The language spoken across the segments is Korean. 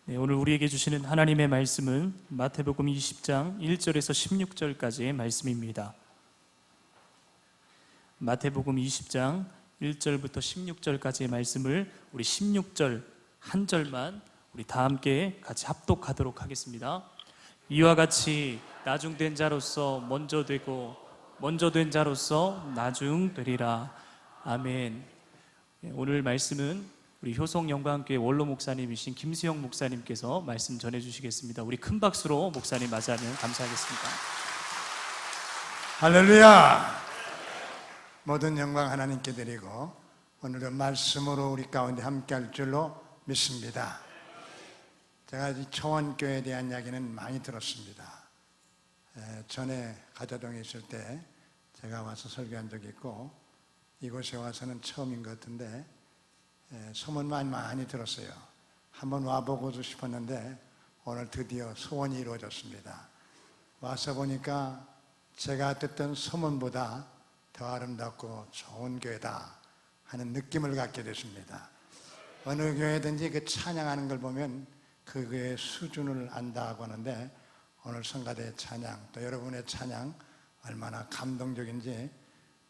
네, 오늘 우리에게 주시는 하나님의 말씀은 마태복음 20장 1절에서 16절까지의 말씀입니다. 마태복음 20장 1절부터 16절까지의 말씀을 우리 16절 한 절만 우리 다 함께 같이 합독하도록 하겠습니다. 이와 같이 나중된 자로서 먼저 되고 먼저 된 자로서 나중되리라. 아멘. 오늘 말씀은 우리 효성영광교회 원로 목사님이신 김수영 목사님께서 말씀 전해주시겠습니다. 우리 큰 박수로 목사님 맞이하면 감사하겠습니다. 할렐루야! 모든 영광 하나님께 드리고 오늘은 말씀으로 우리 가운데 함께 할 줄로 믿습니다. 제가 이 초원교회에 대한 이야기는 많이 들었습니다. 전에 가자동에 있을 때 제가 와서 설교한 적이 있고 이곳에 와서는 처음인 것 같은데 소문만 많이 들었어요. 한번 와보고도 싶었는데 오늘 드디어 소원이 이루어졌습니다. 와서 보니까 제가 듣던 소문보다 더 아름답고 좋은 교회다 하는 느낌을 갖게 됐습니다. 어느 교회든지 그 찬양하는 걸 보면 그 교회의 수준을 안다고 하는데 오늘 성가대의 찬양 또 여러분의 찬양 얼마나 감동적인지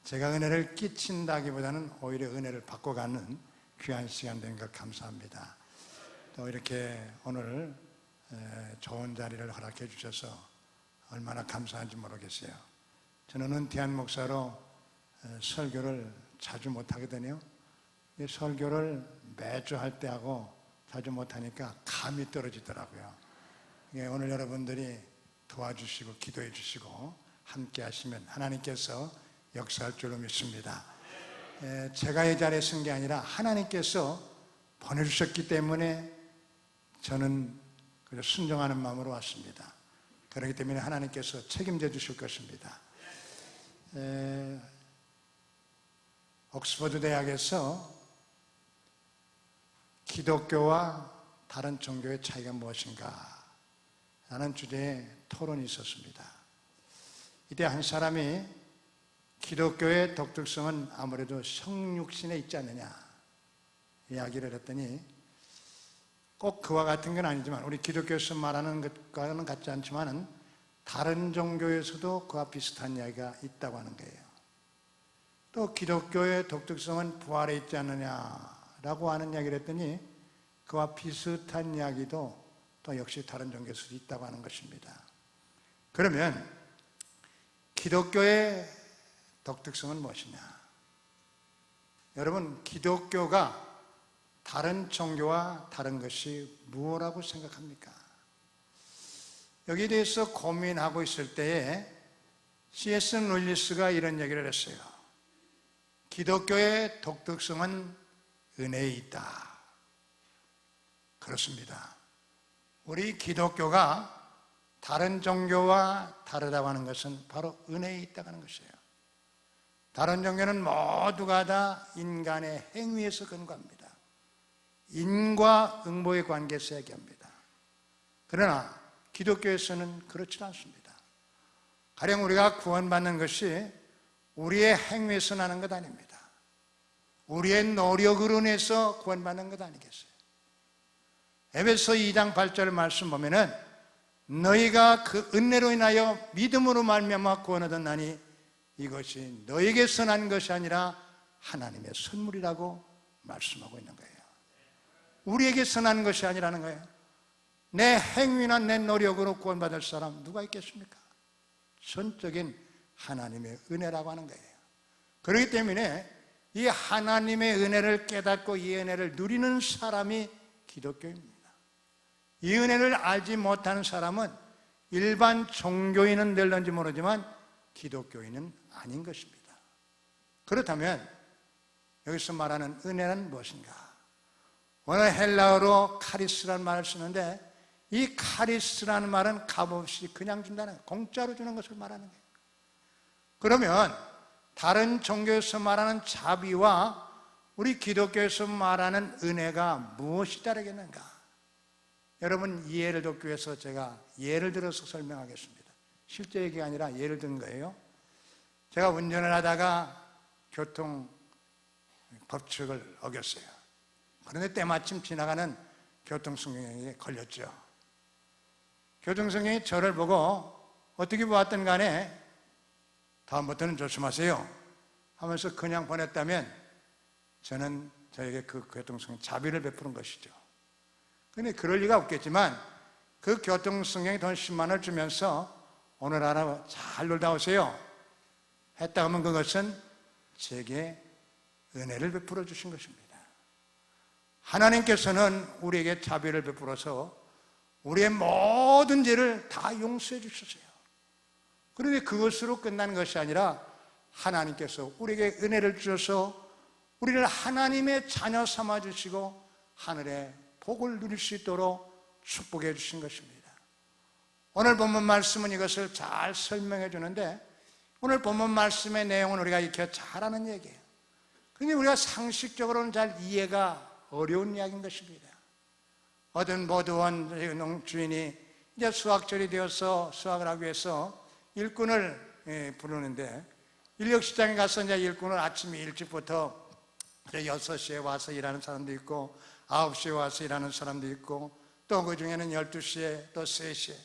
제가 은혜를 끼친다기보다는 오히려 은혜를 받고 가는 귀한 시간 된 것 감사합니다. 또 이렇게 오늘 좋은 자리를 허락해 주셔서 얼마나 감사한지 모르겠어요. 저는 은퇴한 목사로 설교를 자주 못하거든요. 설교를 매주 할 때하고 자주 못하니까 감이 떨어지더라고요. 오늘 여러분들이 도와주시고 기도해 주시고 함께 하시면 하나님께서 역사할 줄로 믿습니다. 제가 이 자리에 쓴 게 아니라 하나님께서 보내주셨기 때문에 저는 그저 순종하는 마음으로 왔습니다. 그렇기 때문에 하나님께서 책임져 주실 것입니다. 옥스퍼드 대학에서 기독교와 다른 종교의 차이가 무엇인가 라는 주제의 토론이 있었습니다. 이때 한 사람이 기독교의 독특성은 아무래도 성육신에 있지 않느냐 이야기를 했더니 꼭 그와 같은 건 아니지만 우리 기독교에서 말하는 것과는 같지 않지만 다른 종교에서도 그와 비슷한 이야기가 있다고 하는 거예요. 또 기독교의 독특성은 부활에 있지 않느냐라고 하는 이야기를 했더니 그와 비슷한 이야기도 또 역시 다른 종교에서도 있다고 하는 것입니다. 그러면 기독교의 독특성은 무엇이냐? 여러분, 기독교가 다른 종교와 다른 것이 무엇이라고 생각합니까? 여기에 대해서 고민하고 있을 때에 C.S. 루이스가 이런 얘기를 했어요. 기독교의 독특성은 은혜에 있다. 그렇습니다. 우리 기독교가 다른 종교와 다르다고 하는 것은 바로 은혜에 있다고 하는 것이에요. 다른 종교는 모두가 다 인간의 행위에서 근거합니다. 인과 응보의 관계에서 얘기합니다. 그러나 기독교에서는 그렇지 않습니다. 가령 우리가 구원받는 것이 우리의 행위에서 나는 것 아닙니다. 우리의 노력으로 인해서 구원받는 것 아니겠어요? 에베소 2장 8절 말씀 보면은 너희가 그 은혜로 인하여 믿음으로 말미암아 구원을 얻었나니 이것이 너에게서 난 것이 아니라 하나님의 선물이라고 말씀하고 있는 거예요. 우리에게서 난 것이 아니라는 거예요. 내 행위나 내 노력으로 구원받을 사람 누가 있겠습니까? 전적인 하나님의 은혜라고 하는 거예요. 그렇기 때문에 이 하나님의 은혜를 깨닫고 이 은혜를 누리는 사람이 기독교입니다. 이 은혜를 알지 못하는 사람은 일반 종교인은 될런지 모르지만 기독교인은 아닌 것입니다. 그렇다면 여기서 말하는 은혜는 무엇인가? 오늘 헬라어로 카리스라는 말을 쓰는데 이 카리스라는 말은 값없이 그냥 준다는 거예요. 공짜로 주는 것을 말하는 거예요. 그러면 다른 종교에서 말하는 자비와 우리 기독교에서 말하는 은혜가 무엇이 다르겠는가? 여러분 이해를 돕기 위해서 제가 예를 들어서 설명하겠습니다. 실제 얘기가 아니라 예를 든 거예요. 제가 운전을 하다가 교통 법칙을 어겼어요. 그런데 때마침 지나가는 교통수경에 걸렸죠. 교통수경이 저를 보고 어떻게 보았든 간에 다음부터는 조심하세요 하면서 그냥 보냈다면 저는 저에게 그 교통수경 자비를 베푸는 것이죠. 근데 그럴 리가 없겠지만 그 교통수경에 돈 10만 원을 주면서 오늘 하루 잘 놀다 오세요 했다 하면 그것은 제게 은혜를 베풀어 주신 것입니다. 하나님께서는 우리에게 자비를 베풀어서 우리의 모든 죄를 다 용서해 주셨어요. 그런데 그것으로 끝나는 것이 아니라 하나님께서 우리에게 은혜를 주셔서 우리를 하나님의 자녀 삼아 주시고 하늘의 복을 누릴 수 있도록 축복해 주신 것입니다. 오늘 본문 말씀은 이것을 잘 설명해 주는데 오늘 본문 말씀의 내용은 우리가 익혀 잘 아는 얘기예요. 근데 우리가 상식적으로는 잘 이해가 어려운 이야기인 것입니다. 어떤 보드원 주인이 이제 수확철이 되어서 수확을 하기 위해서 일꾼을 부르는데 인력시장에 가서 이제 일꾼을 아침에 일찍부터 6시에 와서 일하는 사람도 있고 9시에 와서 일하는 사람도 있고 또 그 중에는 12시에 또 3시에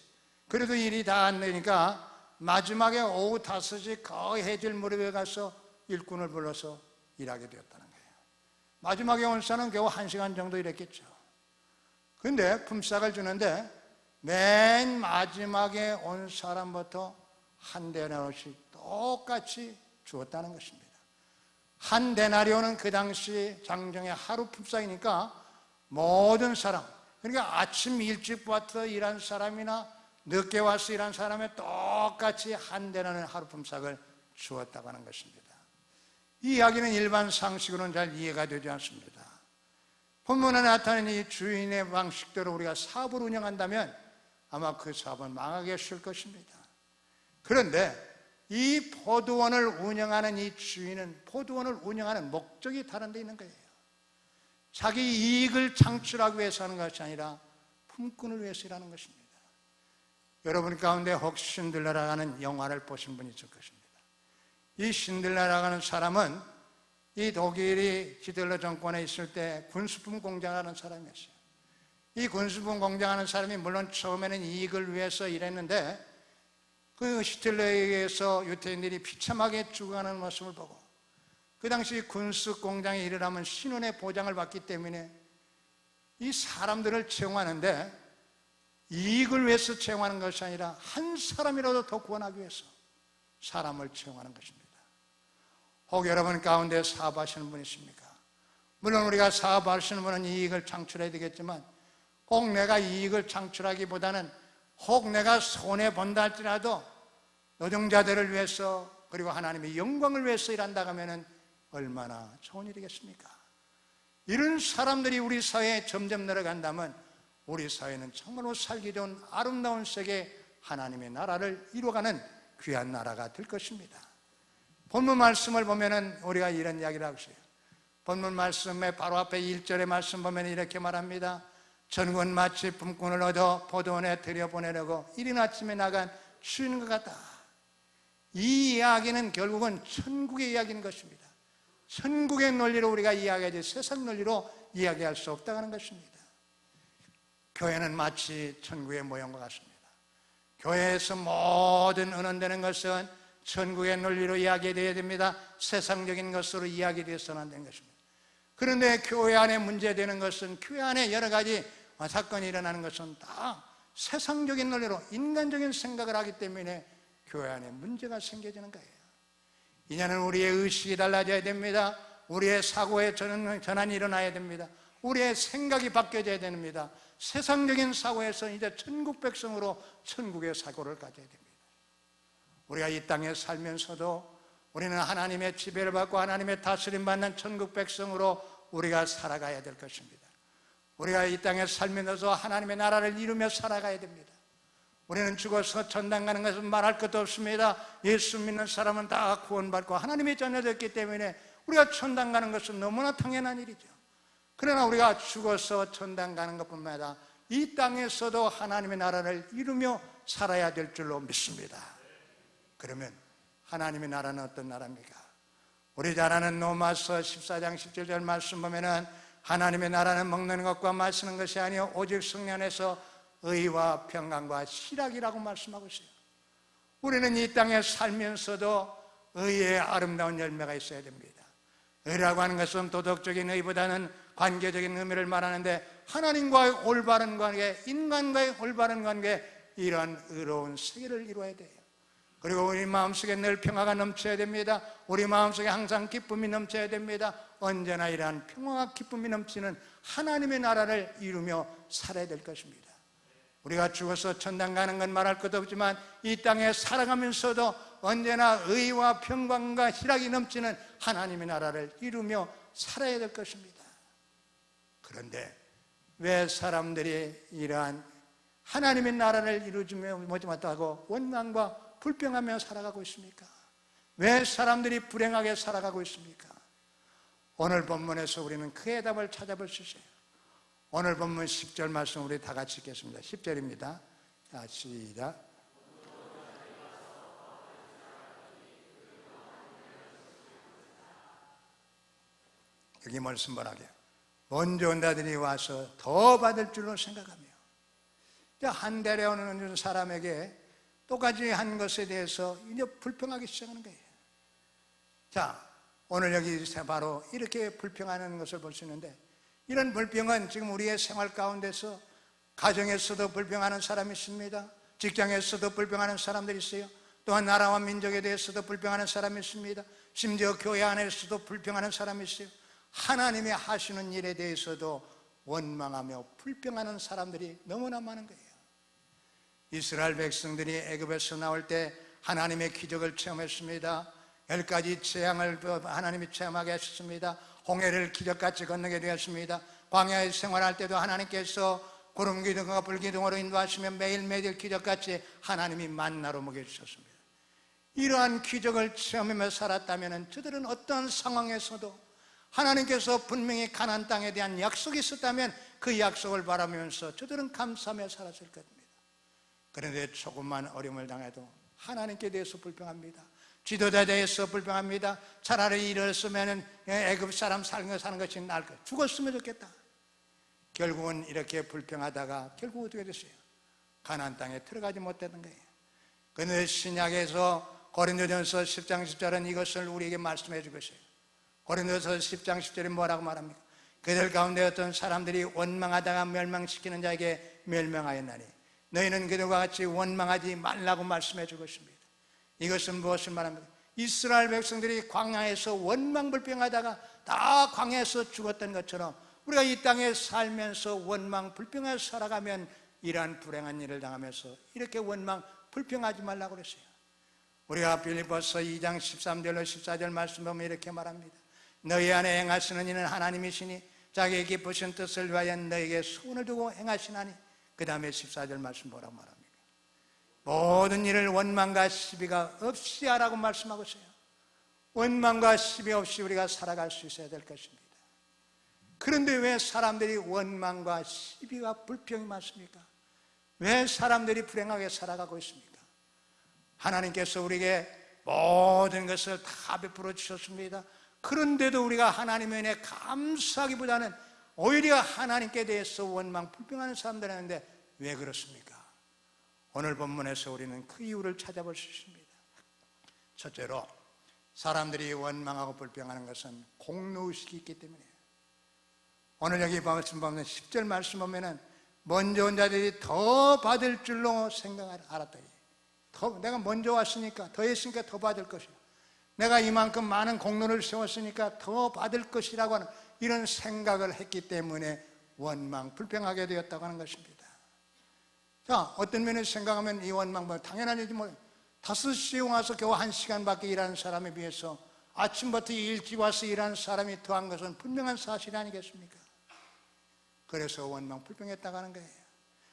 그래도 일이 다 안 되니까 마지막에 오후 5시 거의 해질 무렵에 가서 일꾼을 불러서 일하게 되었다는 거예요. 마지막에 온 사람은 겨우 1시간 정도 일했겠죠. 그런데 품삯을 주는데 맨 마지막에 온 사람부터 한 데나리온씩 똑같이 주었다는 것입니다. 한 데나리온은 그 당시 장정의 하루 품삯이니까 모든 사람, 그러니까 아침 일찍부터 일한 사람이나 늦게 와서 일한 사람에 똑같이 한 데나리온 하루 품삯을 주었다고 하는 것입니다. 이 이야기는 일반 상식으로는 잘 이해가 되지 않습니다. 본문에 나타난 이 주인의 방식대로 우리가 사업을 운영한다면 아마 그 사업은 망하게 될 것입니다. 그런데 이 포도원을 운영하는 이 주인은 포도원을 운영하는 목적이 다른 데 있는 거예요. 자기 이익을 창출하기 위해서 하는 것이 아니라 품꾼을 위해서 일하는 것입니다. 여러분 가운데 혹시 신들라라는 영화를 보신 분이 있을 것입니다. 이 신들라라는 사람은 이 독일이 히틀러 정권에 있을 때 군수품 공장하는 사람이었어요. 이 군수품 공장하는 사람이 물론 처음에는 이익을 위해서 일했는데 그 히틀러에 의해서 유태인들이 비참하게 죽어가는 모습을 보고 그 당시 군수 공장에 일을 하면 신원의 보장을 받기 때문에 이 사람들을 채용하는데 이익을 위해서 채용하는 것이 아니라 한 사람이라도 더 구원하기 위해서 사람을 채용하는 것입니다. 혹 여러분 가운데 사업하시는 분 있습니까? 물론 우리가 사업하시는 분은 이익을 창출해야 되겠지만 꼭 내가 이익을 창출하기보다는 혹 내가 손해본다 할지라도 노동자들을 위해서 그리고 하나님의 영광을 위해서 일한다 하면 얼마나 좋은 일이겠습니까? 이런 사람들이 우리 사회에 점점 늘어간다면 우리 사회는 정말로 살기 좋은 아름다운 세계 하나님의 나라를 이루어가는 귀한 나라가 될 것입니다. 본문 말씀을 보면은 우리가 이런 이야기를 하고 있어요. 본문 말씀의 바로 앞에 1절의 말씀 보면 이렇게 말합니다. 전군 마치 품꾼을 얻어 포도원에 들여보내려고 이른 아침에 나간 주인과 같다. 이 이야기는 결국은 천국의 이야기인 것입니다. 천국의 논리로 우리가 이야기하지 세상 논리로 이야기할 수 없다는 것입니다. 교회는 마치 천국의 모형과 같습니다. 교회에서 모든 의논되는 것은 천국의 논리로 이야기되어야 됩니다. 세상적인 것으로 이야기되어서는 안 되는 것입니다. 그런데 교회 안에 문제되는 것은 교회 안에 여러 가지 사건이 일어나는 것은 다 세상적인 논리로 인간적인 생각을 하기 때문에 교회 안에 문제가 생겨지는 거예요. 이제는 우리의 의식이 달라져야 됩니다. 우리의 사고의 전환이 일어나야 됩니다. 우리의 생각이 바뀌어져야 됩니다. 세상적인 사고에서 이제 천국 백성으로 천국의 사고를 가져야 됩니다. 우리가 이 땅에 살면서도 우리는 하나님의 지배를 받고 하나님의 다스림 받는 천국 백성으로 우리가 살아가야 될 것입니다. 우리가 이 땅에 살면서 하나님의 나라를 이루며 살아가야 됩니다. 우리는 죽어서 천당 가는 것은 말할 것도 없습니다. 예수 믿는 사람은 다 구원받고 하나님의 자녀됐기 때문에 우리가 천당 가는 것은 너무나 당연한 일이죠. 그러나 우리가 죽어서 천당 가는 것뿐만 아니라 이 땅에서도 하나님의 나라를 이루며 살아야 될 줄로 믿습니다. 그러면 하나님의 나라는 어떤 나라입니까? 우리 잘 아는 로마서 14장 17절 말씀 보면은 하나님의 나라는 먹는 것과 마시는 것이 아니요 오직 성령 안에서 의와 평강과 실학이라고 말씀하고 있어요. 우리는 이 땅에 살면서도 의의 아름다운 열매가 있어야 됩니다. 의라고 하는 것은 도덕적인 의보다는 관계적인 의미를 말하는데, 하나님과의 올바른 관계, 인간과의 올바른 관계, 이러한 의로운 세계를 이루어야 돼요. 그리고 우리 마음속에 늘 평화가 넘쳐야 됩니다. 우리 마음속에 항상 기쁨이 넘쳐야 됩니다. 언제나 이러한 평화와 기쁨이 넘치는 하나님의 나라를 이루며 살아야 될 것입니다. 우리가 죽어서 천당 가는 건 말할 것도 없지만, 이 땅에 살아가면서도 언제나 의와 평강과 희락이 넘치는 하나님의 나라를 이루며 살아야 될 것입니다. 그런데 왜 사람들이 이러한 하나님의 나라를 이루지며 못하고 원망과 불평하며 살아가고 있습니까? 왜 사람들이 불행하게 살아가고 있습니까? 오늘 본문에서 우리는 그 해답을 찾아볼 수 있어요. 오늘 본문 10절 말씀 우리 다 같이 읽겠습니다. 10절입니다. 자, 시작. 여기 말씀 뭐라고요? 먼저 온 자들이 와서 더 받을 줄로 생각하며, 한 달에 오는 사람에게 똑같이 한 것에 대해서 이제 불평하기 시작하는 거예요. 자, 오늘 여기 바로 이렇게 불평하는 것을 볼 수 있는데, 이런 불평은 지금 우리의 생활 가운데서 가정에서도 불평하는 사람이 있습니다. 직장에서도 불평하는 사람들이 있어요. 또한 나라와 민족에 대해서도 불평하는 사람이 있습니다. 심지어 교회 안에서도 불평하는 사람이 있어요. 하나님이 하시는 일에 대해서도 원망하며 불평하는 사람들이 너무나 많은 거예요. 이스라엘 백성들이 애굽에서 나올 때 하나님의 기적을 체험했습니다. 10가지 재앙을 하나님이 체험하게 하셨습니다. 홍해를 기적같이 건너게 되었습니다. 광야에 생활할 때도 하나님께서 구름기둥과 불기둥으로 인도하시며 매일매일 기적같이 하나님이 만나로 먹여주셨습니다. 이러한 기적을 체험하며 살았다면 저들은 어떤 상황에서도 하나님께서 분명히 가나안 땅에 대한 약속이 있었다면 그 약속을 바라면서 저들은 감사하며 살았을 겁니다. 그런데 조금만 어려움을 당해도 하나님께 대해서 불평합니다. 지도자에 대해서 불평합니다. 차라리 이랬으면 애굽 사람 사는 것이 나을 것, 죽었으면 좋겠다. 결국은 이렇게 불평하다가 결국 어떻게 됐어요? 가나안 땅에 들어가지 못했던 거예요. 그런데 신약에서 고린도전서 10장 10절은 이것을 우리에게 말씀해 주고 있어요. 고린도전서 10장 10절에 뭐라고 말합니까? 그들 가운데 어떤 사람들이 원망하다가 멸망시키는 자에게 멸망하였나니 너희는 그들과 같이 원망하지 말라고 말씀해 주고 있습니다. 이것은 무엇을 말합니까? 이스라엘 백성들이 광야에서 원망불평하다가 다 광야에서 죽었던 것처럼 우리가 이 땅에 살면서 원망불평하며 살아가면 이러한 불행한 일을 당하면서 이렇게 원망불평하지 말라고 그랬어요. 우리가 빌립보서 2장 13절로 14절 말씀 보면 이렇게 말합니다. 너희 안에 행하시는 이는 하나님이시니 자기의 기쁘신 뜻을 위하여 너에게 소원을 두고 행하시나니, 그 다음에 14절 말씀 뭐라고 말합니까? 모든 일을 원망과 시비가 없이 하라고 말씀하고 있어요. 원망과 시비 없이 우리가 살아갈 수 있어야 될 것입니다. 그런데 왜 사람들이 원망과 시비와 불평이 많습니까? 왜 사람들이 불행하게 살아가고 있습니까? 하나님께서 우리에게 모든 것을 다 베풀어 주셨습니다. 그런데도 우리가 하나님의 은혜에 감사하기보다는 오히려 하나님께 대해서 원망, 불평하는 사람들이 있는데 왜 그렇습니까? 오늘 본문에서 우리는 그 이유를 찾아볼 수 있습니다. 첫째로 사람들이 원망하고 불평하는 것은 공로의식이 있기 때문이에요. 오늘 여기 말씀 보면 10절 말씀 보면은 먼저 온 자들이 더 받을 줄로 생각을 알았더니, 내가 먼저 왔으니까 더 했으니까 더 받을 것이야. 내가 이만큼 많은 공로를 세웠으니까 더 받을 것이라고 하는 이런 생각을 했기 때문에 원망, 불평하게 되었다고 하는 것입니다. 자, 어떤 면에서 생각하면 이 원망, 당연한 일이지 뭐 5시에 와서 겨우 1시간밖에 일하는 사람에 비해서 아침부터 일찍 와서 일하는 사람이 더한 것은 분명한 사실 아니겠습니까? 그래서 원망, 불평했다고 하는 거예요.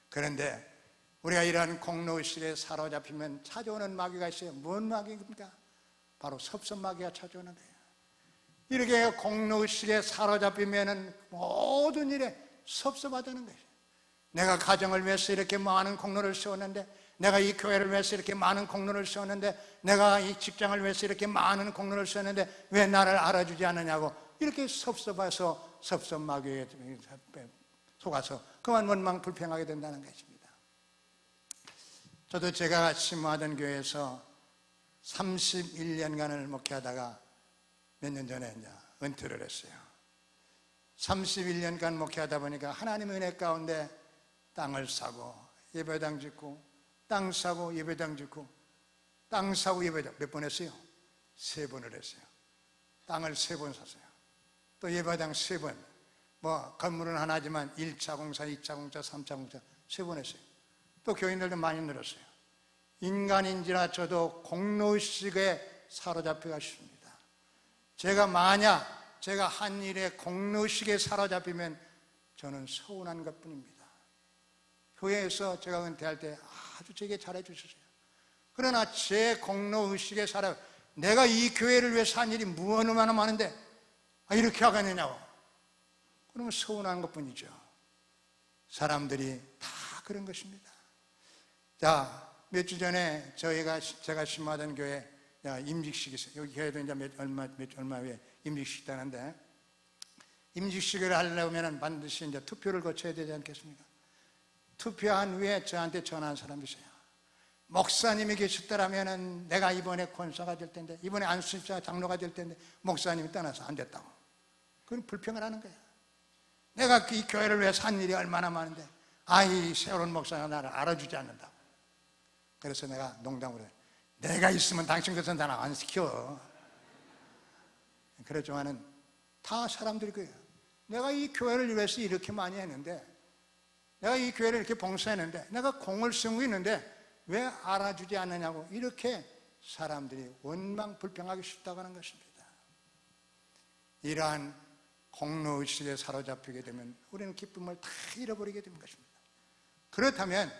그런데 우리가 이러한 공로의식에 사로잡히면 찾아오는 마귀가 있어요. 뭔 마귀입니까? 바로 섭섭마귀가 찾아오는 거예요. 이렇게 공로의식에 사로잡히면 모든 일에 섭섭하다는 거예요. 내가 가정을 위해서 이렇게 많은 공로를 세웠는데, 내가 이 교회를 위해서 이렇게 많은 공로를 세웠는데, 내가 이 직장을 위해서 이렇게 많은 공로를 세웠는데 왜 나를 알아주지 않느냐고 이렇게 섭섭해서 섭섭마귀에 속아서 그만 원망 불평하게 된다는 것입니다. 저도 제가 심호하던 교회에서 31년간을 목회하다가 몇 년 전에 이제 은퇴를 했어요. 31년간 목회하다 보니까 하나님의 은혜 가운데 땅을 사고 예배당 짓고 땅 사고 예배당 짓고 땅 사고 예배당 몇 번 했어요? 3번을 했어요. 땅을 3번 샀어요. 또 예배당 3번. 뭐 건물은 하나지만 1차 공사, 2차 공사, 3차 공사 3번 했어요. 또 교인들도 많이 늘었어요. 인간인지라 저도 공로의식에 사로잡혀가 싶습니다. 제가 만약 제가 한 일에 공로의식에 사로잡히면 저는 서운한 것뿐입니다. 교회에서 제가 은퇴할 때 아주 제게 잘해 주셨어요. 그러나 제 공로의식에 내가 이 교회를 위해서 한 일이 얼마나 많은데 이렇게 하겠느냐고. 그러면 서운한 것뿐이죠. 사람들이 다 그런 것입니다. 자, 몇 주 전에 제가 심호하던 교회 임직식이 있어요. 여기 교회도 이제 얼마 후에 임직식이 있다는데, 임직식을 하려면 반드시 이제 투표를 거쳐야 되지 않겠습니까? 투표한 후에 저한테 전화한 사람이 있어요. 목사님이 계셨더라면 내가 이번에 권사가 될 텐데, 이번에 안수집사 장로가 될 텐데 목사님이 떠나서 안 됐다고. 그건 불평을 하는 거예요. 내가 이 교회를 위해서 한 일이 얼마나 많은데 이 세월은 목사가 나를 알아주지 않는다고. 그래서 내가 농담으로 내가 있으면 당신 것은 다 안 시켜. 그렇지만은 다 사람들이 그래요. 내가 이 교회를 위해서 이렇게 많이 했는데, 내가 이 교회를 이렇게 봉사했는데, 내가 공을 쓰고 있는데 왜 알아주지 않느냐고, 이렇게 사람들이 원망 불평하기 쉽다고 하는 것입니다. 이러한 공로의식에 사로잡히게 되면 우리는 기쁨을 다 잃어버리게 되는 것입니다. 그렇다면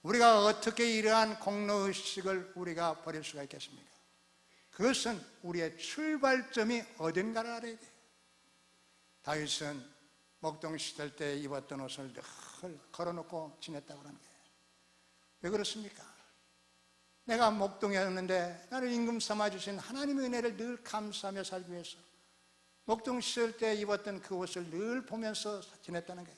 우리가 어떻게 이러한 공로의식을 우리가 버릴 수가 있겠습니까? 그것은 우리의 출발점이 어딘가를 알아야 돼요. 다윗은 목동 시절 때 입었던 옷을 늘 걸어놓고 지냈다고 하는 거예요. 왜 그렇습니까? 내가 목동이었는데 나를 임금 삼아주신 하나님의 은혜를 늘 감사하며 살기 위해서 목동 시절 때 입었던 그 옷을 늘 보면서 지냈다는 거예요.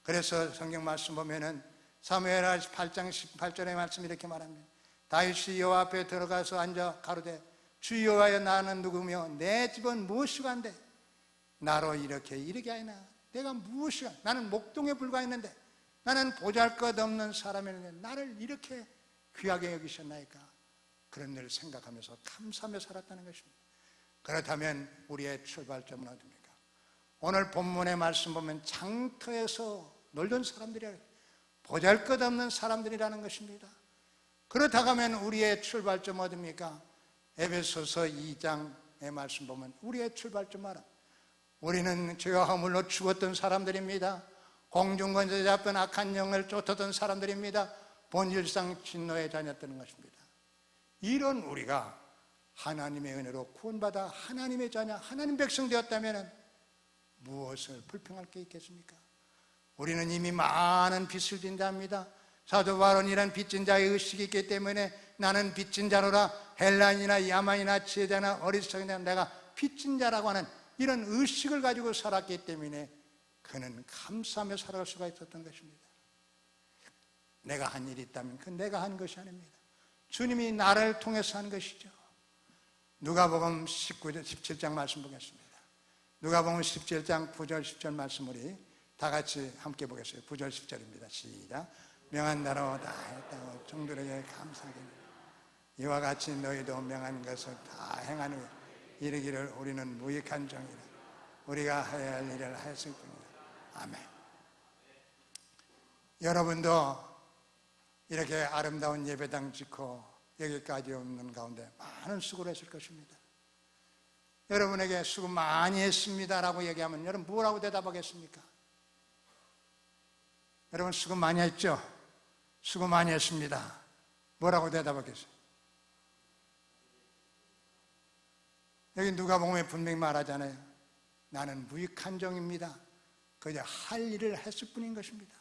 그래서 성경 말씀 보면은 사무엘하 8장 18절의 말씀 이렇게 말합니다. 다윗이 여호와 앞에 들어가서 앉아 가로되 주 여호와여 나는 누구며 내 집은 무엇이간데 나로 이렇게 이르게 하이나. 내가 무엇이가, 나는 목동에 불과했는데, 나는 보잘것없는 사람이었는데 나를 이렇게 귀하게 여기셨나이까. 그런 일을 생각하면서 감사하며 살았다는 것입니다. 그렇다면 우리의 출발점은 어디입니까? 오늘 본문의 말씀 보면 장터에서 놀던 사람들이라, 보잘것없는 사람들이라는 것입니다. 그렇다고 하면 우리의 출발점 어디입니까? 에베소서 2장의 말씀 보면 우리의 출발점 알아. 우리는 죄와 허물로 죽었던 사람들입니다. 공중권세 잡던 악한 영을 쫓았던 사람들입니다. 본질상 진노의 자녀였던 것입니다. 이런 우리가 하나님의 은혜로 구원받아 하나님의 자녀, 하나님 백성 되었다면 무엇을 불평할 게 있겠습니까? 우리는 이미 많은 빚을 진다 합니다. 사도 바울은 이런 빚진 자의 의식이 있기 때문에 나는 빚진 자로라, 헬라인이나 야만이나 지혜자나 어리석이나 내가 빚진 자라고 하는 이런 의식을 가지고 살았기 때문에 그는 감사하며 살아갈 수가 있었던 것입니다. 내가 한 일이 있다면 그건 내가 한 것이 아닙니다. 주님이 나를 통해서 한 것이죠. 누가복음 19절 17장 말씀 보겠습니다. 누가복음 17장 9절 10절 말씀 우리 다 같이 함께 보겠어요. 9절 10절입니다. 시작. 명한 나로 다 했다고 종들에게 감사하게 이와 같이 너희도 명한 것을 다 행한 후에 이르기를 우리는 무익한 종이라 우리가 해야 할 일을 했을 뿐이다. 아멘. 여러분도 이렇게 아름다운 예배당 짓고 여기까지 오는 가운데 많은 수고를 했을 것입니다. 여러분에게 수고 많이 했습니다라고 얘기하면 여러분 뭐라고 대답하겠습니까? 여러분 수고 많이 했죠? 수고 많이 했습니다. 뭐라고 대답하겠어요? 여기 누가복음에 분명히 말하잖아요. 나는 무익한 종입니다. 그저 할 일을 했을 뿐인 것입니다.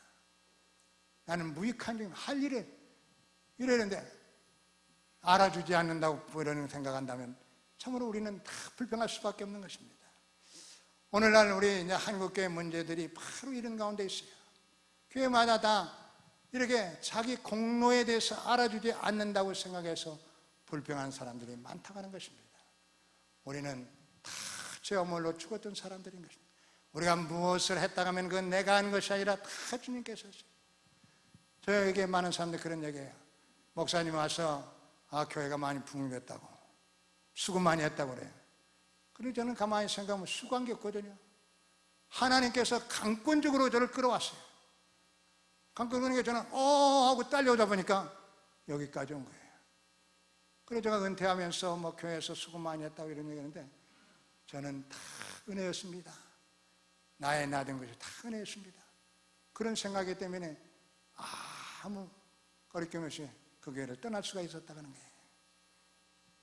나는 무익한 종입니다. 할 일을 이러는데 알아주지 않는다고 이러는 생각한다면 참으로 우리는 다 불평할 수밖에 없는 것입니다. 오늘날 우리 이제 한국교회 문제들이 바로 이런 가운데 있어요. 교회마다 다 이렇게 자기 공로에 대해서 알아주지 않는다고 생각해서 불평한 사람들이 많다고 하는 것입니다. 우리는 다 죄어물로 죽었던 사람들인 것입니다. 우리가 무엇을 했다고 하면 그건 내가 한 것이 아니라 다 주님께서 하셨어요. 저에게 많은 사람들이 그런 얘기해요. 목사님 와서 교회가 많이 붕괴됐다고, 수고 많이 했다고 그래요. 그래서 저는 가만히 생각하면 수고한 게 없거든요. 하나님께서 강권적으로 저를 끌어왔어요. 강권적으로 저는 하고 딸려오다 보니까 여기까지 온 거예요. 그래서 제가 은퇴하면서 뭐 교회에서 수고 많이 했다고 이런 얘기하는데 저는 다 은혜였습니다. 나의 나된 것이 다 은혜였습니다. 그런 생각이기 때문에 아무 거리낌 없이 그 교회를 떠날 수가 있었다는 거예요.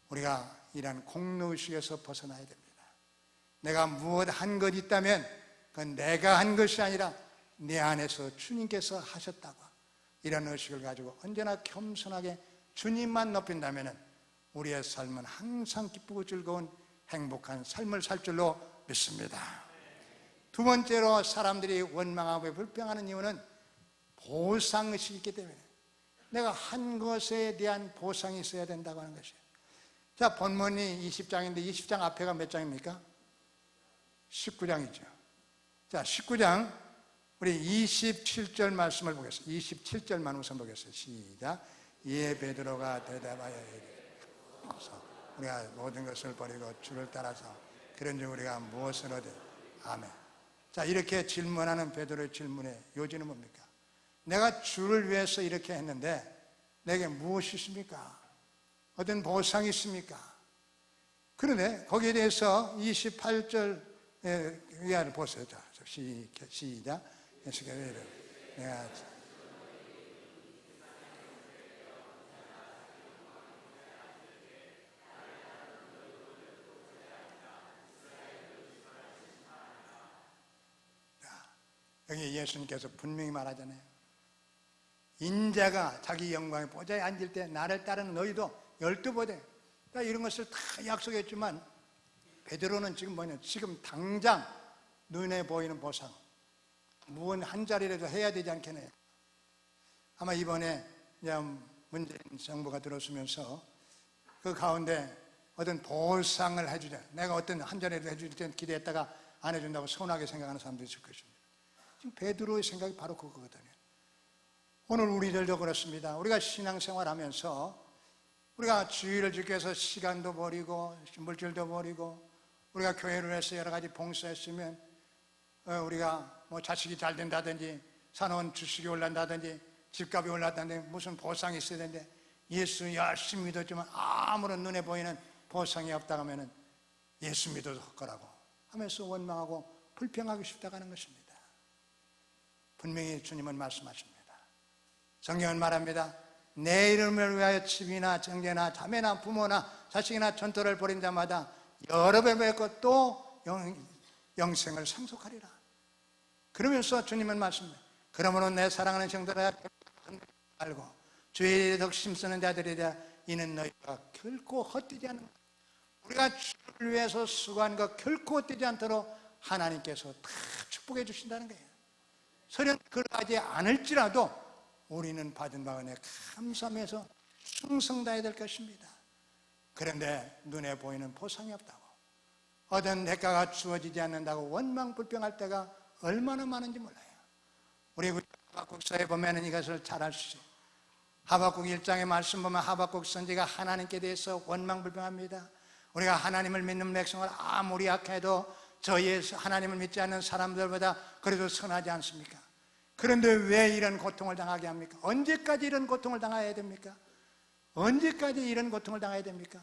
우리가 이러한 공로의식에서 벗어나야 됩니다. 내가 무엇 한 것 있다면 그건 내가 한 것이 아니라 내 안에서 주님께서 하셨다고, 이런 의식을 가지고 언제나 겸손하게 주님만 높인다면 우리의 삶은 항상 기쁘고 즐거운 행복한 삶을 살 줄로 믿습니다. 두 번째로 사람들이 원망하고 불평하는 이유는 보상의식이 있기 때문에, 내가 한 것에 대한 보상이 있어야 된다고 하는 것이에요. 자, 본문이 20장인데 20장 앞에가 몇 장입니까? 19장이죠. 자, 19장 우리 27절 말씀을 보겠습니다. 27절만 우선 보겠습니다. 시작. 이에 베드로가 대답하여 이르되 우리가 모든 것을 버리고 주를 따라서 그런즉 우리가 무엇을 얻으? 아멘. 자, 이렇게 질문하는 베드로의 질문의 요지는 뭡니까? 내가 주를 위해서 이렇게 했는데 내게 무엇이 있습니까? 어떤 보상이 있습니까? 그런데 거기에 대해서 28절 위아를 보세요. 자, 시작. 내가 여기 예수님께서 분명히 말하잖아요. 인자가 자기 영광의 보좌에 앉을 때 나를 따르는 너희도 12보대, 이런 것을 다 약속했지만 베드로는 지금 뭐냐, 지금 당장 눈에 보이는 보상, 무언 한 자리라도 해야 되지 않겠네요. 아마 이번에 문재인 정부가 들어서면서 그 가운데 어떤 보상을 해주자, 내가 어떤 한 자리라도 해줄 때 기대했다가 안 해준다고 서운하게 생각하는 사람도 있을 것입니다. 지금 베드로의 생각이 바로 그거거든요. 오늘 우리들도 그렇습니다. 우리가 신앙생활 하면서 우리가 주의를 지키기 위해서 시간도 버리고 물질도 버리고 우리가 교회를 해서 여러 가지 봉사했으면 우리가 뭐 자식이 잘 된다든지 사놓은 주식이 올란다든지 집값이 올랐다든지 무슨 보상이 있어야 되는데 예수 열심히 믿었지만 아무런 눈에 보이는 보상이 없다고 하면 예수 믿어도 헛거라고 하면서 원망하고 불평하기 쉽다고 하는 것입니다. 분명히 주님은 말씀하십니다. 성경은 말합니다. 내 이름을 위하여 집이나 정제나 자매나 부모나 자식이나 전토를 벌인 자마다 여러 배 뵙고 또 영생을 상속하리라. 그러면서 주님은 말씀합니다. 그러므로 내 사랑하는 성도들아 알고 주의 덕심 쓰는 자들이라. 이는 너희가 결코 헛되지 않는, 우리가 주를 위해서 수고한 것 결코 헛되지 않도록 하나님께서 다 축복해 주신다는 거예요. 설령 그러하지 않을지라도 우리는 받은 바가 은혜 감사하면서 충성다해야 될 것입니다. 그런데 눈에 보이는 보상이 없다고, 어떤 대가가 주어지지 않는다고 원망 불평할 때가 얼마나 많은지 몰라요. 우리 하박국서에 보면 이것을 잘 알 수 있어요. 하박국 1장의 말씀 보면 하박국 선지가 하나님께 대해서 원망 불평합니다. 우리가 하나님을 믿는 백성을 아무리 약해도 저희 하나님을 믿지 않는 사람들보다 그래도 선하지 않습니까? 그런데 왜 이런 고통을 당하게 합니까? 언제까지 이런 고통을 당해야 됩니까? 언제까지 이런 고통을 당해야 됩니까?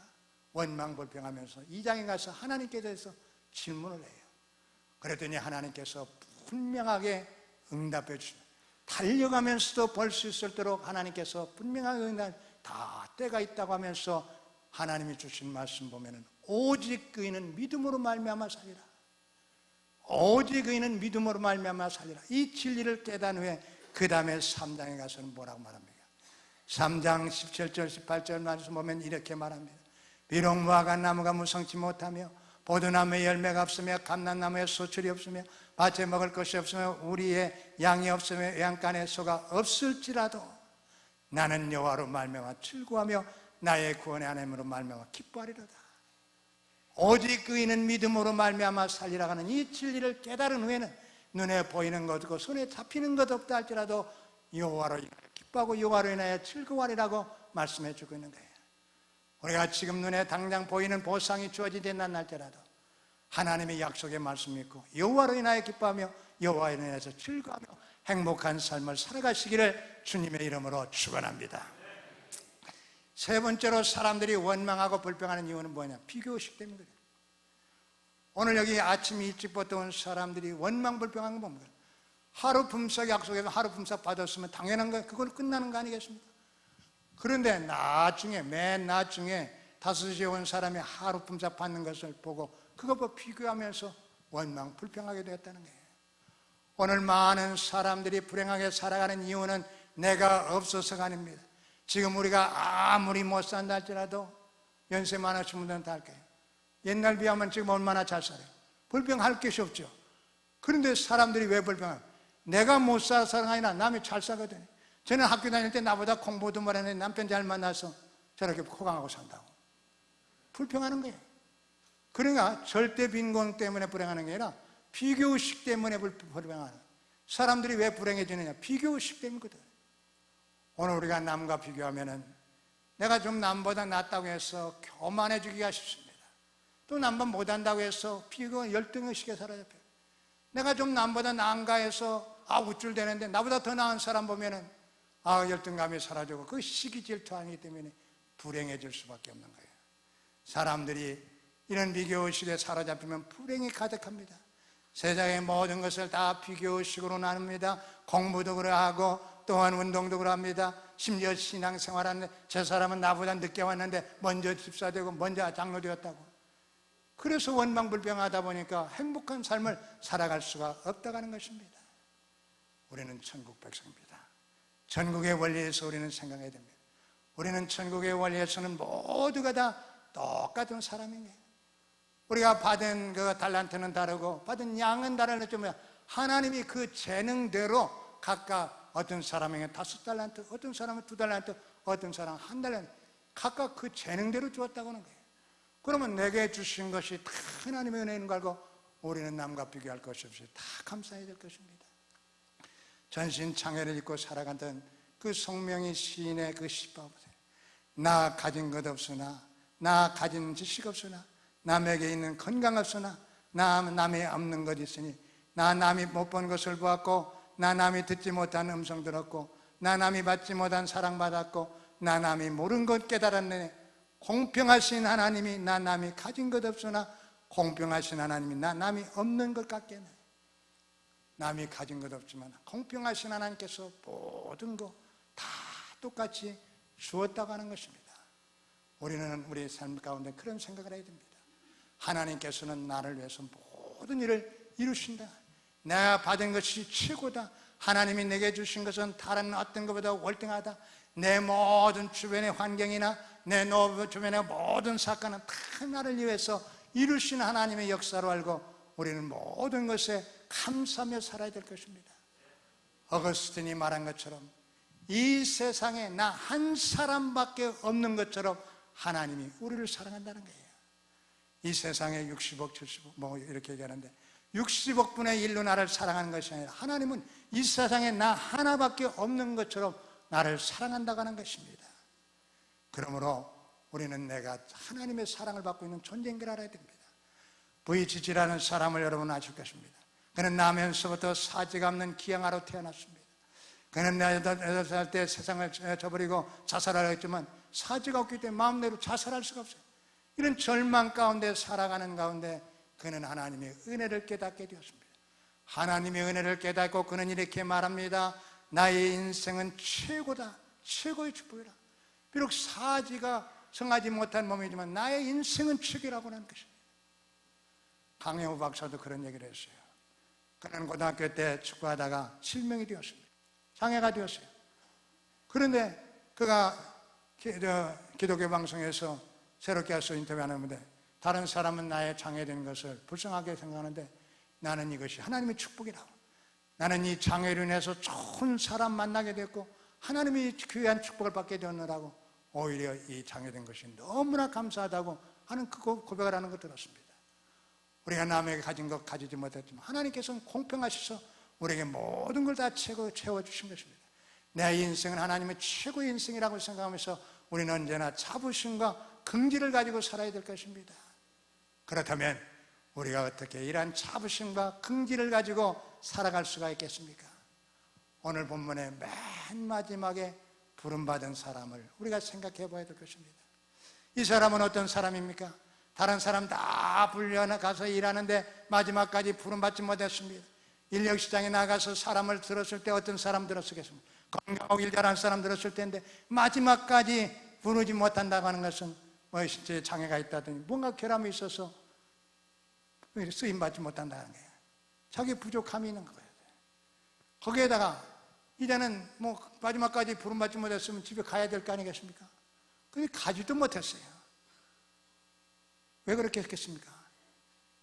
원망불평하면서 2장에 가서 하나님께 대해서 질문을 해요. 그랬더니 하나님께서 분명하게 응답해 주십니다. 달려가면서도 볼 수 있도록 하나님께서 분명하게 다 때가 있다고 하면서 하나님이 주신 말씀 보면은 오직 그이는 믿음으로 말미암아 살리라. 오직 그이는 믿음으로 말미암아 살리라. 이 진리를 깨달은 후에 그 다음에 3장에 가서는 뭐라고 말합니까? 3장 17절 18절 말씀 보면 이렇게 말합니다. 비록 무화과 나무가 무성치 못하며 포도나무에 열매가 없으며 감람나무에 소출이 없으며 밭에 먹을 것이 없으며 우리의 양이 없으며 외양간에 소가 없을지라도 나는 여호와로 말미암아 즐거워하며 나의 구원의 하나님으로 말미암아 기뻐하리로다. 오직 그이는 믿음으로 말미암아 살리라 하는 이 진리를 깨달은 후에는 눈에 보이는 것 없고 손에 잡히는 것 없다 할지라도 여호와로 인하여 기뻐하고 여호와로 인하여 즐거워하리라고 말씀해 주고 있는 거예요. 우리가 지금 눈에 당장 보이는 보상이 주어지지 않을지라도 하나님의 약속의 말씀이 있고 여호와로 인하여 기뻐하며 여호와로 인하여서 즐거워하며 행복한 삶을 살아가시기를 주님의 이름으로 축원합니다. 세 번째로 사람들이 원망하고 불평하는 이유는 뭐냐? 비교의식 때문에 그래요. 오늘 여기 아침 일찍부터 온 사람들이 원망 불평하는 건 뭡니까? 하루 품삯 약속해서 하루 품삯 받았으면 당연한 거예요. 그건 끝나는 거 아니겠습니까? 그런데 나중에 맨 나중에 5시에 온 사람이 하루 품삯 받는 것을 보고 그것과 비교하면서 원망 불평하게 되었다는 거예요. 오늘 많은 사람들이 불행하게 살아가는 이유는 내가 없어서가 아닙니다. 지금 우리가 아무리 못 산다 할지라도 연세 많으신 분들은 다 할 거예요. 옛날 비하면 지금 얼마나 잘 살아요. 불평할 것이 없죠. 그런데 사람들이 왜 불평해요? 내가 못 살아서가 아니라 남이 잘 살거든요. 저는 학교 다닐 때 나보다 공부도 못했는데 남편 잘 만나서 저렇게 호강하고 산다고 불평하는 거예요. 그러니까 절대 빈곤 때문에 불행하는 게 아니라 비교의식 때문에 불행하는. 사람들이 왜 불행해지느냐? 비교의식 때문이거든. 오늘 우리가 남과 비교하면은 내가 좀 남보다 낫다고 해서 교만해지기가 쉽습니다. 또 남보다 못한다고 해서 비교 열등의식에 사로잡혀요. 내가 좀 남보다 나은가 해서 우쭐대는데 나보다 더 나은 사람 보면은 열등감이 사라지고 그 시기 질투 아니기 때문에 불행해질 수밖에 없는 거예요. 사람들이 이런 비교의식에 사로잡히면 불행이 가득합니다. 세상의 모든 것을 다 비교의식으로 나눕니다. 공부도 그러하고 또한 운동도 그러합니다. 심지어 신앙생활하는데 저 사람은 나보다 늦게 왔는데 먼저 집사되고 먼저 장로되었다고. 그래서 원망불평하다 보니까 행복한 삶을 살아갈 수가 없다고 하는 것입니다. 우리는 천국 백성입니다. 천국의 원리에서 우리는 생각해야 됩니다. 우리는 천국의 원리에서는 모두가 다 똑같은 사람인 거예요. 우리가 받은 그 달란트는 다르고 받은 양은 다르지만 하나님이 그 재능대로 각각 어떤 사람에게 5달란트, 어떤 사람은 2달란트, 어떤 사람은 1달란트 각각 그 재능대로 주었다고 하는 거예요. 그러면 내게 주신 것이 다 하나님의 은혜인 걸 알고 우리는 남과 비교할 것이 없이 다 감사해야 될 것입니다. 전신창회를 입고 살아가던 그 성명이 시인의 그 시바 보세요. 나 가진 것 없으나, 나 가진 지식 없으나, 남에게 있는 건강 없으나, 남이 없는 것 있으니, 나 남이 못 본 것을 보았고, 나 남이 듣지 못한 음성 들었고, 나 남이 받지 못한 사랑 받았고, 나 남이 모른 것 깨달았네. 공평하신 하나님이 나 남이 가진 것 없으나 공평하신 하나님이 나 남이 없는 것 같겠네. 남이 가진 것 없지만 공평하신 하나님께서 모든 거 다 똑같이 주었다고 하는 것입니다. 우리는 우리의 삶 가운데 그런 생각을 해야 됩니다. 하나님께서는 나를 위해서 모든 일을 이루신다. 내가 받은 것이 최고다. 하나님이 내게 주신 것은 다른 어떤 것보다 월등하다. 내 모든 주변의 환경이나 내 주변의 모든 사건은 다 나를 위해서 이루신 하나님의 역사로 알고 우리는 모든 것에 감사하며 살아야 될 것입니다. 어거스틴이 말한 것처럼 이 세상에 나 한 사람밖에 없는 것처럼 하나님이 우리를 사랑한다는 거예요. 이 세상에 60억, 70억 뭐 이렇게 얘기하는데 60억 분의 1로 나를 사랑하는 것이 아니라 하나님은 이 세상에 나 하나밖에 없는 것처럼 나를 사랑한다고 하는 것입니다. 그러므로 우리는 내가 하나님의 사랑을 받고 있는 존재인 걸 알아야 됩니다. 부이치지라는 사람을 여러분 아실 것입니다. 그는 나면서부터 사지가 없는 기양아로 태어났습니다. 그는 8살 때 세상을 저버리고 자살하려 했지만 사지가 없기 때문에 마음대로 자살할 수가 없어요. 이런 절망 가운데 살아가는 가운데 그는 하나님의 은혜를 깨닫게 되었습니다. 하나님의 은혜를 깨닫고 그는 이렇게 말합니다. 나의 인생은 최고다. 최고의 축복이라. 비록 사지가 성하지 못한 몸이지만 나의 인생은 최고라고 하는 것입니다. 강영우 박사도 그런 얘기를 했어요. 그는 고등학교 때 축구하다가 실명이 되었습니다. 장애가 되었어요. 그런데 그가 기독교 방송에서 새롭게 해서 인터뷰하는데 다른 사람은 나의 장애된 것을 불쌍하게 생각하는데 나는 이것이 하나님의 축복이라고. 나는 이 장애로 인해서 좋은 사람 만나게 됐고 하나님이 귀한 축복을 받게 되느라고 오히려 이 장애된 것이 너무나 감사하다고 하는 그 고백을 하는 걸 들었습니다. 우리가 남에게 가진 것 가지지 못했지만 하나님께서는 공평하셔서 우리에게 모든 걸 다 채워주신 것입니다. 내 인생은 하나님의 최고의 인생이라고 생각하면서 우리는 언제나 자부심과 긍지를 가지고 살아야 될 것입니다. 그렇다면 우리가 어떻게 이러한 자부심과 긍지를 가지고 살아갈 수가 있겠습니까? 오늘 본문의 맨 마지막에 부름받은 사람을 우리가 생각해 봐야 될 것입니다. 이 사람은 어떤 사람입니까? 다른 사람 다 불려가서 일하는데 마지막까지 부름받지 못했습니다. 인력시장에 나가서 사람을 들었을 때 어떤 사람 들었겠습니까? 건강하고 일 잘하는 사람 들었을 텐데 마지막까지 부르지 못한다고 하는 것은 실제 장애가 있다더니 뭔가 결함이 있어서 쓰임받지 못한다는 거예요. 자기 부족함이 있는 거예요. 거기에다가 이제는 마지막까지 부름받지 못했으면 집에 가야 될 거 아니겠습니까? 근데 가지도 못했어요. 왜 그렇게 했겠습니까?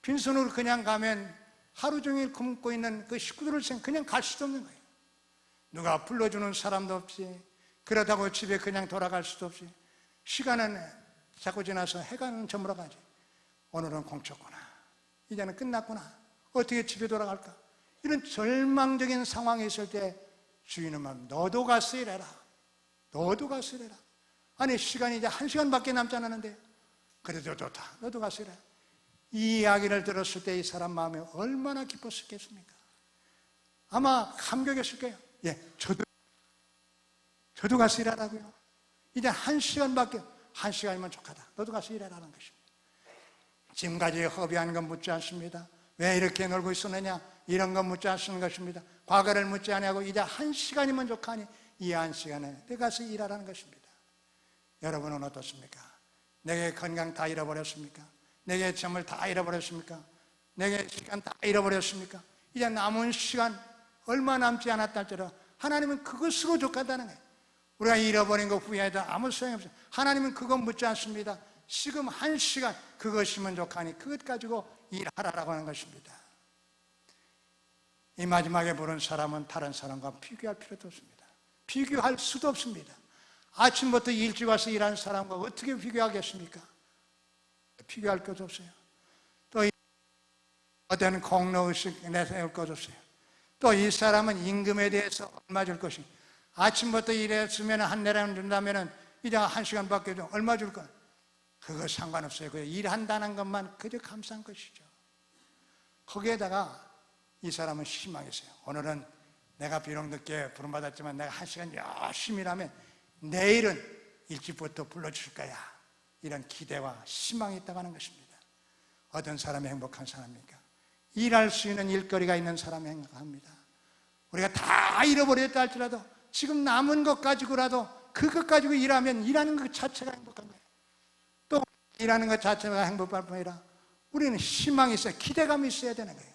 빈손으로 그냥 가면 하루 종일 굶고 있는 그 식구들을 그냥 갈 수도 없는 거예요. 누가 불러주는 사람도 없이, 그러다고 집에 그냥 돌아갈 수도 없이, 시간은 자꾸 지나서 해가 저물어 가지. 오늘은 공쳤구나. 이제는 끝났구나. 어떻게 집에 돌아갈까? 이런 절망적인 상황에 있을 때 주인은 막 너도 가서 일해라. 너도 가서 일해라. 아니 시간이 이제 1시간밖에 남지 않았는데 그래도 좋다. 너도 가서 일해라. 이 이야기를 들었을 때 이 사람 마음이 얼마나 기뻤었겠습니까? 아마 감격했을 거예요. 예, 저도 가서 일하라고요. 이제 1시간밖에, 1시간이면 족하다. 너도 가서 일하라는 것입니다. 지금까지 허비한 건 묻지 않습니다. 왜 이렇게 놀고 있었느냐? 이런 건 묻지 않는 것입니다. 과거를 묻지 아니하고 이제 1시간이면 족하니 이 1시간에 내가 가서 일하라는 것입니다. 여러분은 어떻습니까? 내게 건강 다 잃어버렸습니까? 내게 점을 다 잃어버렸습니까? 내게 시간 다 잃어버렸습니까? 이제 남은 시간 얼마 남지 않았다 할지라도 하나님은 그것으로 족하다는 거예요. 우리가 잃어버린 거 후회해도 아무 소용이 없어요. 하나님은 그건 묻지 않습니다. 지금 1시간 그것이면 족하니 그것 가지고 일하라라고 하는 것입니다. 이 마지막에 부른 사람은 다른 사람과 비교할 필요도 없습니다. 비교할 수도 없습니다. 아침부터 일찍 와서 일하는 사람과 어떻게 비교하겠습니까? 비교할 것도 없어요. 또 어떤 공로의식 내세울 것도 없어요. 또 이 사람은 임금에 대해서 얼마 줄 것이, 아침부터 일했으면 한 내랑 준다면 이제 1시간밖에 좀 얼마 줄 거, 그거 상관없어요. 그 일한다는 것만 그저 감사한 것이죠. 거기에다가 이 사람은 희망했어요. 오늘은 내가 비록 늦게 부름받았지만 내가 1시간 열심히 일하면 내일은 일찍부터 불러줄 거야. 이런 기대와 희망이 있다고 하는 것입니다. 어떤 사람이 행복한 사람입니까? 일할 수 있는 일거리가 있는 사람이 행복합니다. 우리가 다 잃어버렸다 할지라도 지금 남은 것 가지고라도 그것 가지고 일하면 일하는 것 자체가 행복한 거예요. 또 일하는 것 자체가 행복할 뿐 아니라 우리는 희망이 있어요. 기대감이 있어야 되는 거예요.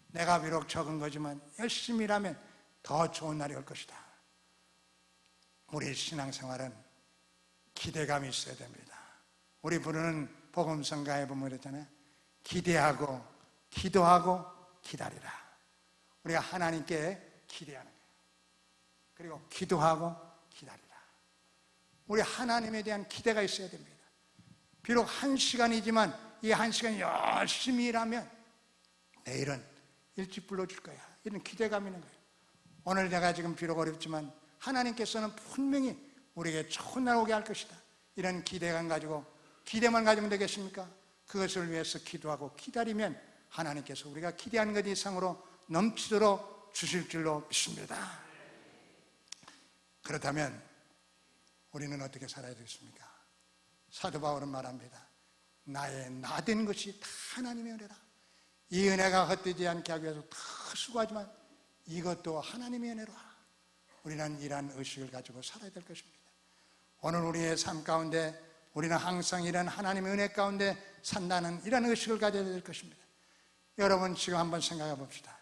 내가 비록 적은 거지만 열심히 일하면 더 좋은 날이 올 것이다. 우리 신앙생활은 기대감이 있어야 됩니다. 우리 부르는 복음성가에 보면 그랬잖아요. 기대하고 기도하고 기다리라. 우리가 하나님께 기대하는 거예요. 그리고 기도하고 기다리라. 우리 하나님에 대한 기대가 있어야 됩니다. 비록 1시간이지만 이 1시간 열심히 일하면 내일은 일찍 불러줄 거야. 이런 기대감이 있는 거예요. 오늘 내가 지금 비록 어렵지만 하나님께서는 분명히 우리에게 좋은 날 오게 할 것이다. 이런 기대감 가지고, 기대만 가지면 되겠습니까? 그것을 위해서 기도하고 기다리면 하나님께서 우리가 기대하는 것 이상으로 넘치도록 주실 줄로 믿습니다. 그렇다면 우리는 어떻게 살아야 되겠습니까? 사도 바울은 말합니다. 나의 나된 것이 다 하나님의 은혜라. 이 은혜가 헛되지 않게 하기 위해서 다 수고하지만 이것도 하나님의 은혜라. 우리는 이러한 의식을 가지고 살아야 될 것입니다. 오늘 우리의 삶 가운데 우리는 항상 이런 하나님의 은혜 가운데 산다는 이런 의식을 가져야 될 것입니다. 여러분 지금 한번 생각해 봅시다.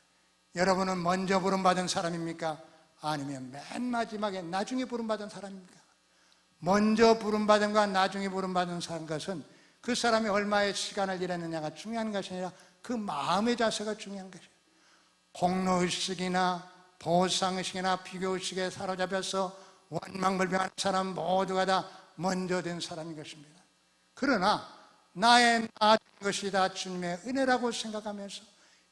여러분은 먼저 부름받은 사람입니까? 아니면 맨 마지막에 나중에 부름받은 사람입니까? 먼저 부름받은과 나중에 부름받은 사람 것은 그 사람이 얼마의 시간을 일했느냐가 중요한 것이 아니라 그 마음의 자세가 중요한 것이에요. 공로의식이나 보상의식이나 비교의식에 사로잡혀서 원망불평하는 사람 모두가 다 먼저 된 사람인 것입니다. 그러나 나의 나 것이 다 주님의 은혜라고 생각하면서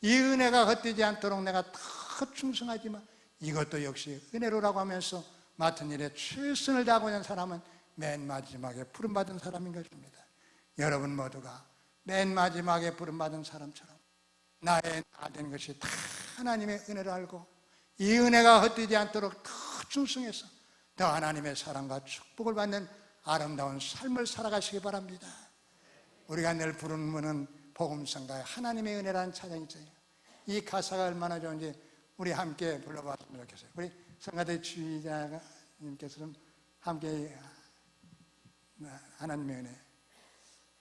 이 은혜가 헛되지 않도록 내가 더 충성하지만 이것도 역시 은혜로라고 하면서 맡은 일에 최선을 다하고 있는 사람은 맨 마지막에 부름받은 사람인 것입니다. 여러분 모두가 맨 마지막에 부름받은 사람처럼 나의 나 된 것이 다 하나님의 은혜를 알고 이 은혜가 헛되지 않도록 더 충성해서 더 하나님의 사랑과 축복을 받는 아름다운 삶을 살아가시기 바랍니다. 우리가 늘 부르는 복음성가에 하나님의 은혜라는 찬양이 있어요. 이 가사가 얼마나 좋은지 우리 함께 불러봤으면 좋겠어요. 우리 성가대 지휘자님께서는 함께 하나님의 은혜,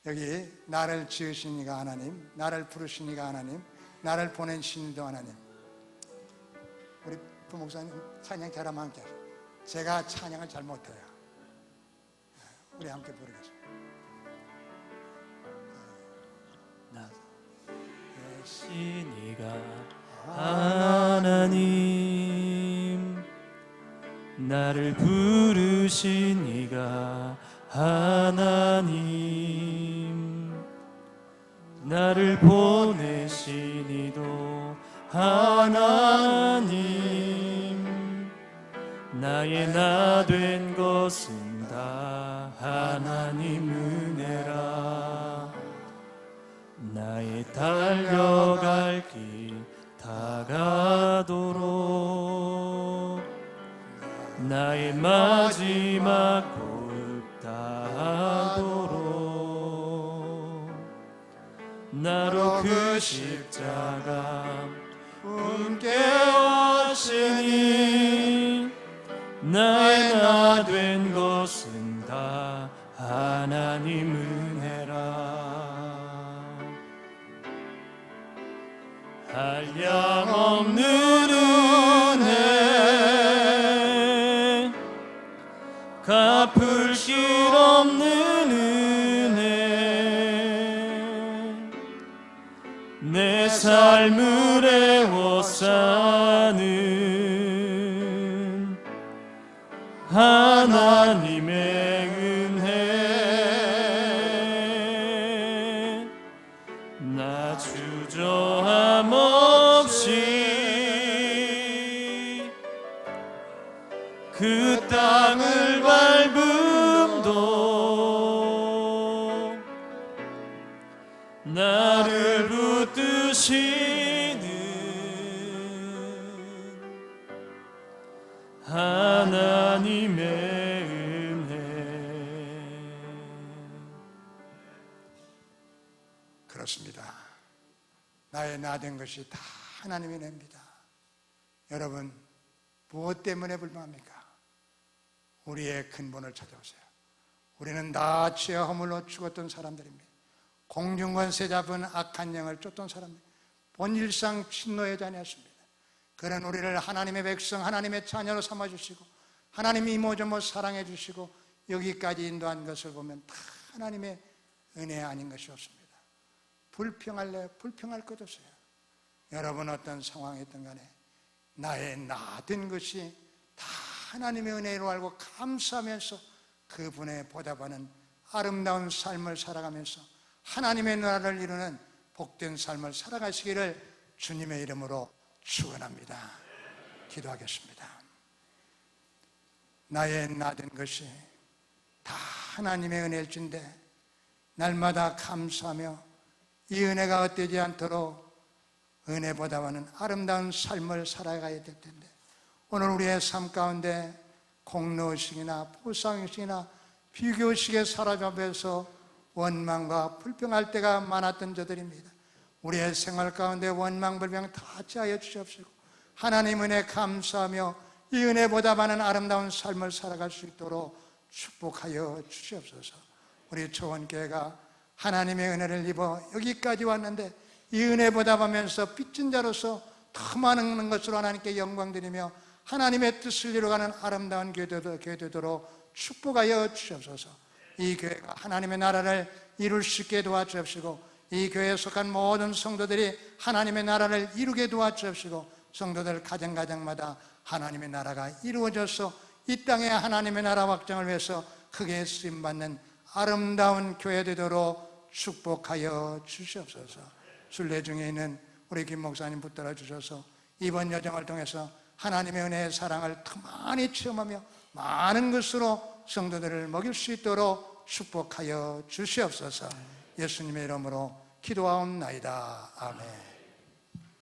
여기 나를 지으신 이가 하나님, 나를 부르신 이가 하나님, 나를 보내신 이도 하나님. 우리 부목사님 찬양 잘하면 함께 하세요. 제가 찬양을 잘 못해요. 우리 함께 부르겠습니다. 부르신 이가 하나님, 나를 부르신 이가 하나님, 나를 보내신 이도 하나님, 나의 나 된 것은 다 하나님 은혜라. 나의 달려갈 길 다가도록 나의 마지막 호흡 다하도록 나로 그 십자가 함께 하시니 나의 나 된 것은 다 하나님 은혜라. 한량없는 은혜, 갚을 길 없는 은혜, 내 삶을 애워싸는 하나님의 은혜. 나 주저함 없이 그 땅을 밟음도 나를 붙드시는 하나님의 그렇습니다. 나의 나 된 것이 다 하나님의 은혜입니다. 여러분, 무엇 때문에 불평합니까? 우리의 근본을 찾아오세요. 우리는 다 죄와 허물로 죽었던 사람들입니다. 공중권세 잡은 악한 영을 쫓던 사람들, 본질상 진노의 자녀였습니다. 그런 우리를 하나님의 백성, 하나님의 자녀로 삼아주시고 하나님이 이모저모 사랑해 주시고 여기까지 인도한 것을 보면 다 하나님의 은혜 아닌 것이 없습니다. 불평할래? 불평할 것 없어요. 여러분 어떤 상황이든 간에 나의 나 된 것이 다 하나님의 은혜로 알고 감사하면서 그분의 보답하는 아름다운 삶을 살아가면서 하나님의 나라를 이루는 복된 삶을 살아가시기를 주님의 이름으로 축원합니다. 기도하겠습니다. 나의 나 된 것이 다 하나님의 은혜일진데 날마다 감사하며 이 은혜가 헛되지 않도록 은혜 보답하는 아름다운 삶을 살아가야 될 텐데 오늘 우리의 삶 가운데 공로의식이나 보상의식이나 비교의식에 사로잡혀서 원망과 불평할 때가 많았던 저들입니다. 우리의 생활 가운데 원망, 불평 다 제하여 주시옵시고 하나님 은혜 감사하며 이 은혜 보답하는 아름다운 삶을 살아갈 수 있도록 축복하여 주시옵소서. 우리 초원교회가 하나님의 은혜를 입어 여기까지 왔는데 이 은혜 보답하면서 빚진 자로서 더 많은 것으로 하나님께 영광 드리며 하나님의 뜻을 이루어가는 아름다운 교회 되도록 축복하여 주시옵소서. 이 교회가 하나님의 나라를 이룰 수 있게 도와주옵시고, 이 교회에 속한 모든 성도들이 하나님의 나라를 이루게 도와주옵시고, 성도들 가정가정마다 하나님의 나라가 이루어져서 이 땅에 하나님의 나라 확장을 위해서 크게 쓰임받는 아름다운 교회 되도록 축복하여 주시옵소서. 순례 중에 있는 우리 김 목사님 붙들어 주셔서 이번 여정을 통해서 하나님의 은혜의 사랑을 더 많이 체험하며 많은 것으로 성도들을 먹일 수 있도록 축복하여 주시옵소서. 예수님의 이름으로 기도하옵나이다. 아멘.